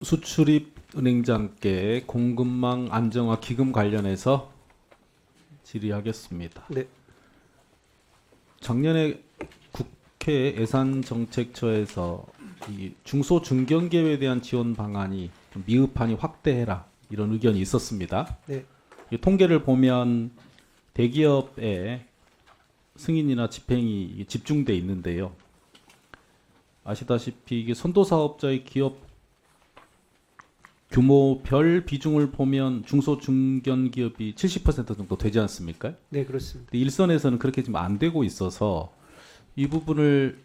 수출입 은행장께 공급망 안정화 기금 관련해서 질의하겠습니다. 네. 작년에 국회 예산정책처에서 이 중소중견기업에 대한 지원 방안이 좀 미흡하니 확대해라 이런 의견이 있었습니다. 네. 이 통계를 보면 대기업의 승인이나 집행이 집중돼 있는데요. 아시다시피 이게 선도사업자의 기업 규모별 비중을 보면 중소중견기업이 70% 정도 되지 않습니까? 네, 그렇습니다. 근데 일선에서는 그렇게 지금 안 되고 있어서 이 부분을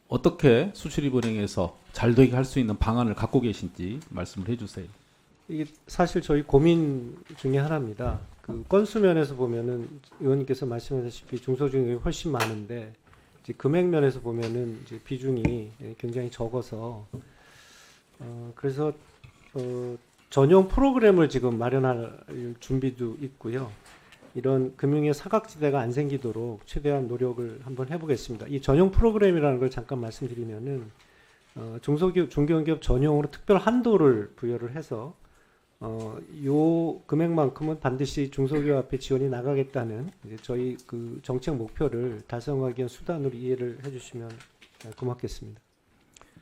어떻게 수출입은행에서 잘 되게 할 수 있는 방안을 갖고 계신지 말씀을 해주세요. 이게 사실 저희 고민 중에 하나입니다. 그 건수 면에서 보면은 의원님께서 말씀하셨다시피 중소중견이 훨씬 많은데 이제 금액 면에서 보면은 이제 비중이 굉장히 적어서 그래서 전용 프로그램을 지금 마련할 준비도 있고요. 이런 금융의 사각지대가 안 생기도록 최대한 노력을 한번 해보겠습니다. 이 전용 프로그램이라는 걸 잠깐 말씀드리면은 중소기업, 중견기업 전용으로 특별 한도를 부여를 해서 요 금액만큼은 반드시 중소기업 앞에 지원이 나가겠다는 이제 저희 그 정책 목표를 달성하기 위한 수단으로 이해를 해주시면 고맙겠습니다.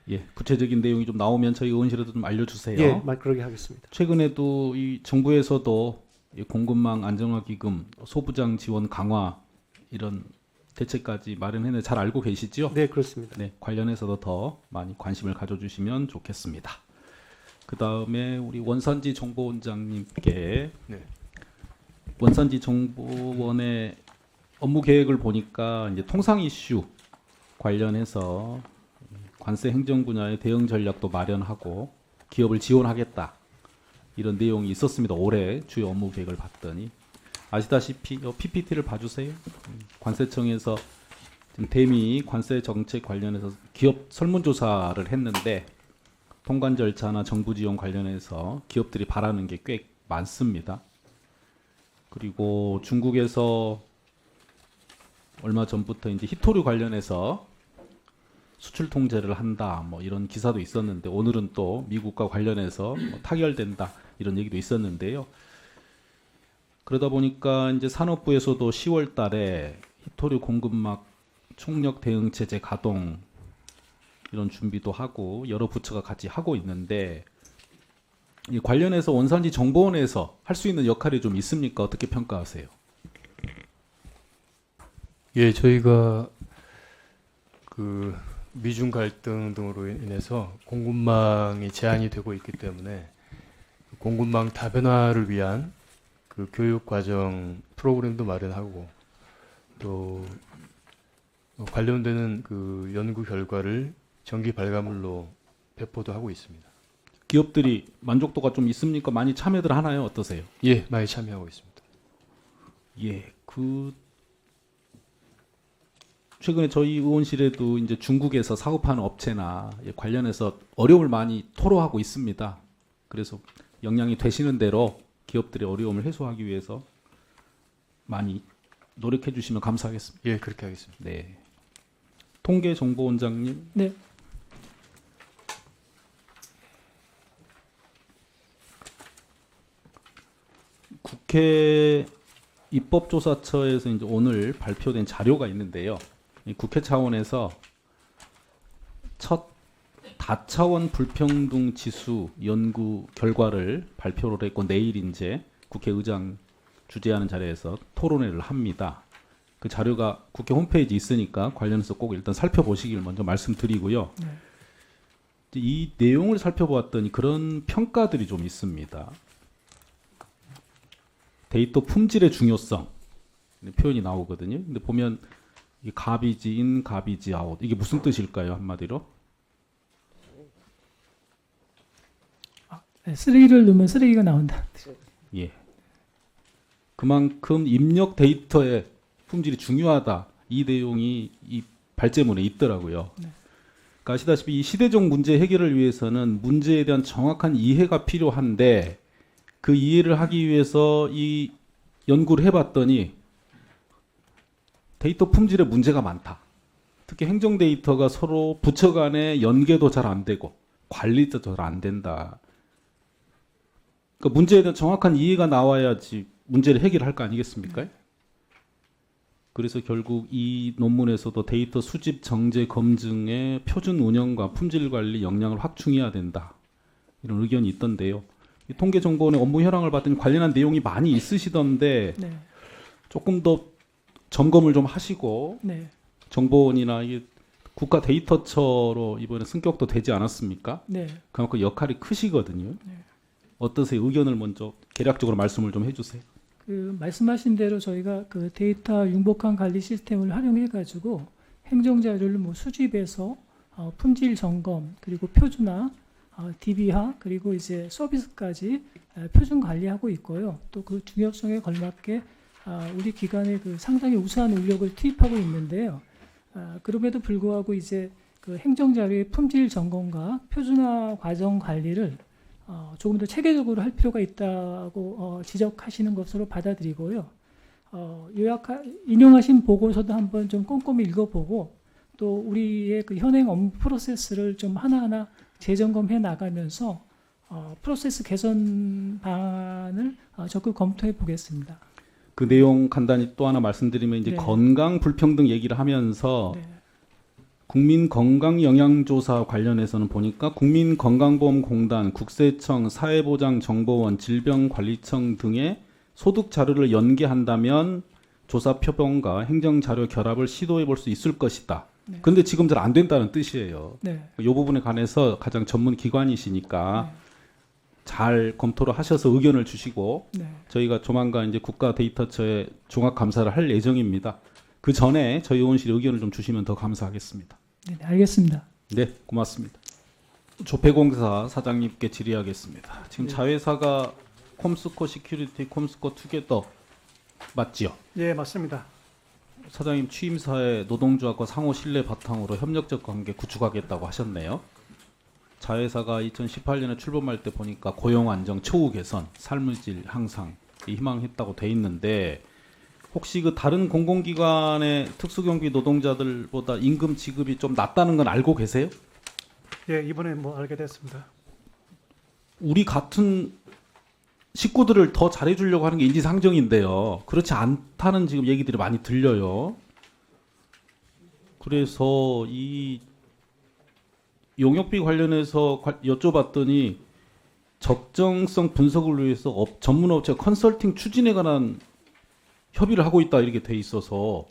예, 구체적인 내용이 좀 나오면 저희 의원실에도 좀 알려주세요. 예, 그러게 하겠습니다. 최근에도 이 정부에서도 이 공급망 안정화 기금, 소부장 지원 강화 이런 대책까지 마련해내 잘 알고 계시죠? 네, 그렇습니다. 네, 관련해서도 더 많이 관심을 가져주시면 좋겠습니다. 그 다음에 우리 원산지 정보원장님께 네. 원산지 정보원의 업무 계획을 보니까 이제 통상 이슈 관련해서 관세 행정 분야의 대응 전략도 마련하고 기업을 지원하겠다 이런 내용이 있었습니다. 올해 주요 업무 계획을 봤더니 아시다시피 PPT를 봐주세요. 관세청에서 지금 대미 관세 정책 관련해서 기업 설문조사를 했는데 통관 절차나 정부 지원 관련해서 기업들이 바라는 게 꽤 많습니다. 그리고 중국에서 얼마 전부터 이제 히토류 관련해서 수출 통제를 한다 뭐 이런 기사도 있었는데 오늘은 또 미국과 관련해서 뭐 타결된다 이런 얘기도 있었는데요. 그러다 보니까 이제 산업부에서도 10월 달에 히토류 공급망 총력 대응 체제 가동 이런 준비도 하고 여러 부처가 같이 하고 있는데 이 관련해서 원산지 정보원에서 할 수 있는 역할이 좀 있습니까? 어떻게 평가하세요? 예, 저희가 그 미중 갈등 등으로 인해서 공급망이 제한이 되고 있기 때문에 공급망 다변화를 위한 그 교육 과정 프로그램도 마련하고 또 관련되는 그 연구 결과를 정기 발간물로 배포도 하고 있습니다. 기업들이 만족도가 좀 있습니까? 많이 참여들 하나요? 어떠세요? 예, 많이 참여하고 있습니다. 예, 최근에 저희 의원실에도 이제 중국에서 사업하는 업체나 관련해서 어려움을 많이 토로하고 있습니다. 그래서 역량이 되시는 대로 기업들의 어려움을 해소하기 위해서 많이 노력해 주시면 감사하겠습니다. 예, 그렇게 하겠습니다. 네. 통계정보원장님. 네. 국회 입법조사처에서 이제 오늘 발표된 자료가 있는데요. 이 국회 차원에서 첫 다차원 불평등 지수 연구 결과를 발표를 했고 내일 이제 국회의장 주재하는 자리에서 토론회를 합니다. 그 자료가 국회 홈페이지 있으니까 관련해서 꼭 일단 살펴보시길 먼저 말씀드리고요. 네. 이 내용을 살펴보았더니 그런 평가들이 좀 있습니다. 데이터 품질의 중요성 표현이 나오거든요. 근데 보면 이 갑이지 인, 갑이지 아웃 이게 무슨 뜻일까요? 한마디로? 네, 쓰레기를 넣으면 쓰레기가 나온다. 예. 그만큼 입력 데이터의 품질이 중요하다. 이 내용이 이 발제문에 있더라고요. 네. 그러니까 아시다시피 이 시대적 문제 해결을 위해서는 문제에 대한 정확한 이해가 필요한데 그 이해를 하기 위해서 이 연구를 해봤더니 데이터 품질에 문제가 많다. 특히 행정 데이터가 서로 부처 간의 연계도 잘 안 되고 관리도 잘 안 된다. 그러니까 문제에 대한 정확한 이해가 나와야지 문제를 해결할 거 아니겠습니까? 그래서 결국 이 논문에서도 데이터 수집, 정제, 검증의 표준 운영과 품질 관리 역량을 확충해야 된다. 이런 의견이 있던데요. 이 통계정보원의 업무 현황을 봤더니 관련한 내용이 많이 있으시던데 네. 조금 더 점검을 좀 하시고 네. 정보원이나 이게 국가 데이터처로 이번에 승격도 되지 않았습니까? 네. 그만큼 역할이 크시거든요. 네. 어떠세요? 의견을 먼저 개략적으로 말씀을 좀 해주세요. 그 말씀하신 대로 저희가 그 데이터 융복한 관리 시스템을 활용해 가지고 행정 자료를 뭐 수집해서 품질 점검 그리고 표준화, DB화 그리고 이제 서비스까지 표준 관리하고 있고요. 또 그 중요성에 걸맞게 우리 기관에 그 상당히 우수한 인력을 투입하고 있는데요. 그럼에도 불구하고 이제 그 행정 자료의 품질 점검과 표준화 과정 관리를 조금 더 체계적으로 할 필요가 있다고 지적하시는 것으로 받아들이고요. 인용하신 보고서도 한번 좀 꼼꼼히 읽어보고 또 우리의 그 현행 업무 프로세스를 좀 하나하나 재점검해 나가면서 프로세스 개선 방안을 적극 검토해 보겠습니다. 그 내용 간단히 또 하나 말씀드리면 이제 네. 건강 불평등 얘기를 하면서 네. 국민건강영양조사 관련해서는 보니까 국민건강보험공단, 국세청, 사회보장정보원, 질병관리청 등의 소득 자료를 연계한다면 조사 표본과 행정자료 결합을 시도해 볼 수 있을 것이다. 네. 근데 지금 잘 안 된다는 뜻이에요. 네. 이 부분에 관해서 가장 전문 기관이시니까 네. 잘 검토를 하셔서 의견을 주시고 네. 저희가 조만간 이제 국가데이터처에 종합 감사를 할 예정입니다. 그 전에 저희 의원실 의견을 좀 주시면 더 감사하겠습니다. 네, 알겠습니다. 네, 고맙습니다. 조폐공사 사장님께 질의하겠습니다. 지금 자회사가 콤스코 시큐리티, 콤스코 투게더 맞지요? 예, 맞습니다. 사장님 취임사에 노동조합과 상호 신뢰 바탕으로 협력적 관계 구축하겠다고 하셨네요. 자회사가 2018년에 출범할 때 보니까 고용 안정, 처우 개선, 삶의 질 향상 희망했다고 돼 있는데 혹시 그 다른 공공기관의 특수경비 노동자들보다 임금 지급이 좀 낮다는 건 알고 계세요? 예, 이번에 뭐 알게 됐습니다. 우리 같은 식구들을 더 잘해주려고 하는 게 인지상정인데요. 그렇지 않다는 지금 얘기들이 많이 들려요. 그래서 이 용역비 관련해서 여쭤봤더니 적정성 분석을 위해서 전문업체 컨설팅 추진에 관한 협의를 하고 있다 이렇게 돼 있어서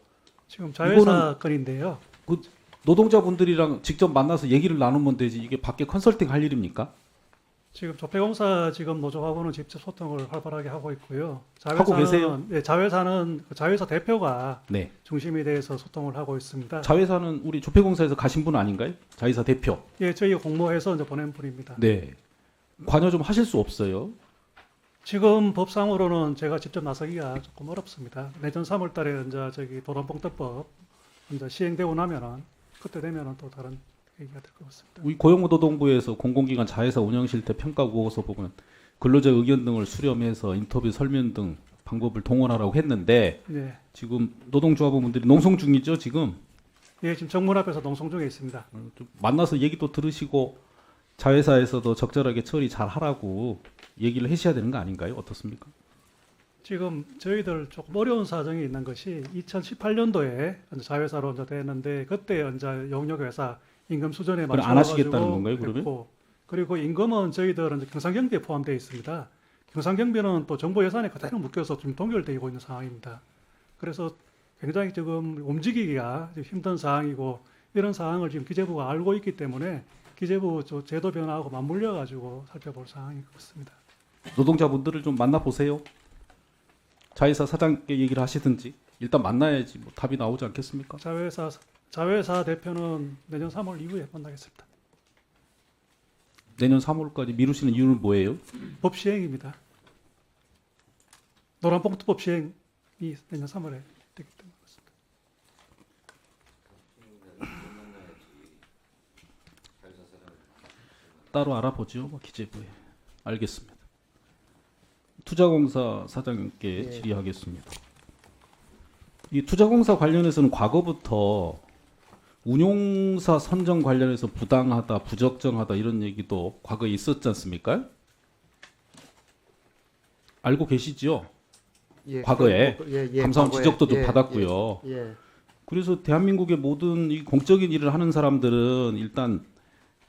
지금 자회사 건인데요. 그 노동자분들이랑 직접 만나서 얘기를 나누면 되지 이게 밖에 컨설팅 할 일입니까? 지금 조폐공사 지금 노조하고는 직접 소통을 활발하게 하고 있고요. 하고 계세요? 예, 자회사는 그 자회사 대표가 네. 중심이 돼서 소통을 하고 있습니다. 자회사는 우리 조폐공사에서 가신 분 아닌가요? 자회사 대표. 예, 저희 공모해서 이제 보낸 분입니다. 네. 관여 좀 하실 수 없어요? 지금 법상으로는 제가 직접 나서기가 조금 어렵습니다. 내년 3월달에 이제 저기 도란봉투법 이제 시행되고 나면은 그때 되면은 또 다른 얘기가 될 것 같습니다. 우리 고용노동부에서 공공기관 자회사 운영실태 평가 보고서 보면 근로자 의견 등을 수렴해서 인터뷰 설문 등 방법을 동원하라고 했는데 네, 지금 노동조합원분들이 농성 중이죠 지금. 예, 지금 정문 앞에서 농성 중에 있습니다. 좀 만나서 얘기도 들으시고 자회사에서도 적절하게 처리 잘 하라고 얘기를 하셔야 되는 거 아닌가요? 어떻습니까? 지금 저희들 조금 어려운 사정이 있는 것이 2018년도에 자회사로 이제 됐는데 그때 이제 용역회사 임금 수준에 그럼 안 맞춰가지고 하시겠다는 건가요, 그러면? 했고, 그리고 임금은 저희들은 이제 경상경비에 포함되어 있습니다. 경상경비는 또 정부 예산에 그대로 묶여서 좀 동결되고 있는 상황입니다. 그래서 굉장히 지금 움직이기가 좀 힘든 상황이고 이런 상황을 지금 기재부가 알고 있기 때문에 기재부 제도 변화하고 맞물려 가지고 살펴볼 상황인 것 같습니다. 노동자분들을 좀 만나보세요. 자회사 사장께 얘기를 하시든지 일단 만나야지 뭐 답이 나오지 않겠습니까? 자회사 대표는 내년 3월 이후에 만나겠습니다. 내년 3월까지 미루시는 이유는 뭐예요? 법 시행입니다. 노란봉투법 시행이 내년 3월에 되기 때문에 그렇습니다. 따로 알아보죠, 뭐 기재부에. 알겠습니다. 투자공사 사장님께 질의하겠습니다. 이 투자공사 관련해서는 과거부터 운용사 선정 관련해서 부당하다, 부적정하다 이런 얘기도 과거에 있었지 않습니까? 알고 계시죠? 예, 과거에 감사원 과거에, 지적도 좀 예, 받았고요. 예, 그래서 대한민국의 모든 이 공적인 일을 하는 사람들은 일단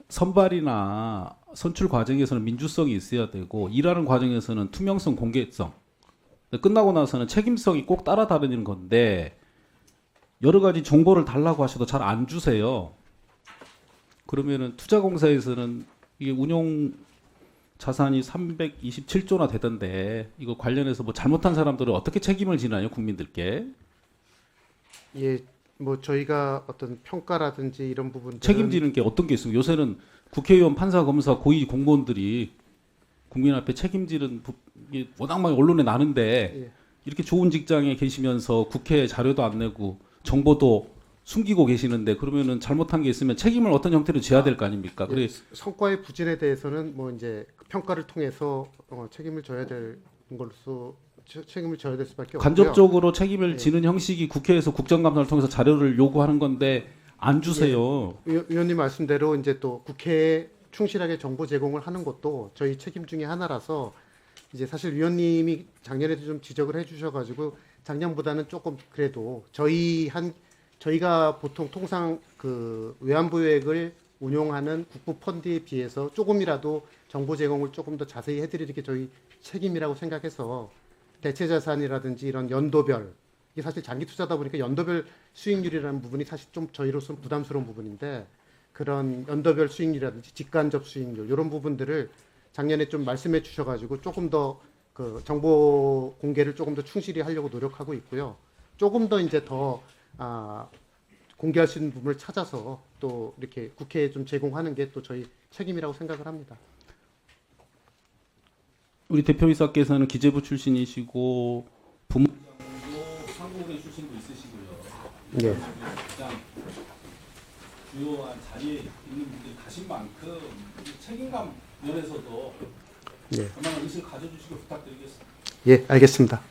선발이나 선출 과정에서는 민주성이 있어야 되고 일하는 과정에서는 투명성, 공개성. 끝나고 나서는 책임성이 꼭 따라다니는 건데 여러 가지 정보를 달라고 하셔도 잘 안 주세요. 그러면은 투자공사에서는 이게 운용 자산이 327조나 되던데 이거 관련해서 뭐 잘못한 사람들은 어떻게 책임을 지나요, 국민들께? 예, 뭐 저희가 어떤 평가라든지 이런 부분들 책임지는 게 어떤 게 있어요? 요새는 국회의원, 판사, 검사, 고위 공무원들이 국민 앞에 책임지는 이게 워낙 많이 언론에 나는데 예. 이렇게 좋은 직장에 계시면서 국회 자료도 안 내고 정보도 숨기고 계시는데 그러면은 잘못한 게 있으면 책임을 어떤 형태로 져야 될 거 아닙니까? 그래 성과의 부진에 대해서는 뭐 이제 그 평가를 통해서 책임을 져야 될 걸로서 책임을 져야 될 수밖에 없고요. 간접적으로 책임을 예. 지는 형식이 국회에서 국정감사를 통해서 자료를 요구하는 건데 안 주세요. 의원님 말씀대로 이제 또 국회에 충실하게 정보 제공을 하는 것도 저희 책임 중에 하나라서 이제 사실 위원님이 작년에도 좀 지적을 해주셔가지고 작년보다는 조금 그래도 저희가 보통 통상 그 외환부획을 운용하는 국부 펀드에 비해서 조금이라도 정보 제공을 조금 더 자세히 해드리는 게 저희 책임이라고 생각해서 대체 자산이라든지 이런 연도별 이게 사실 장기 투자다 보니까 연도별 수익률이라는 부분이 사실 좀 저희로서는 부담스러운 부분인데 그런 연도별 수익률이라든지 직간접 수익률 이런 부분들을 작년에 좀 말씀해 주셔가지고 조금 더 그 정보 공개를 조금 더 충실히 하려고 노력하고 있고요. 조금 더 이제 더 공개할 수 있는 부분을 찾아서 또 이렇게 국회에 좀 제공하는 게 또 저희 책임이라고 생각을 합니다. 우리 대표이사께서는 기재부 출신이시고 부문장도 한국의 출신도 있으시고요. 네. 가장 주요한 자리에 있는 분들이 가신 만큼 이 책임감 면에서도 네. 그만한 의식을 가져주시길 부탁드리겠습니다. 예, 알겠습니다.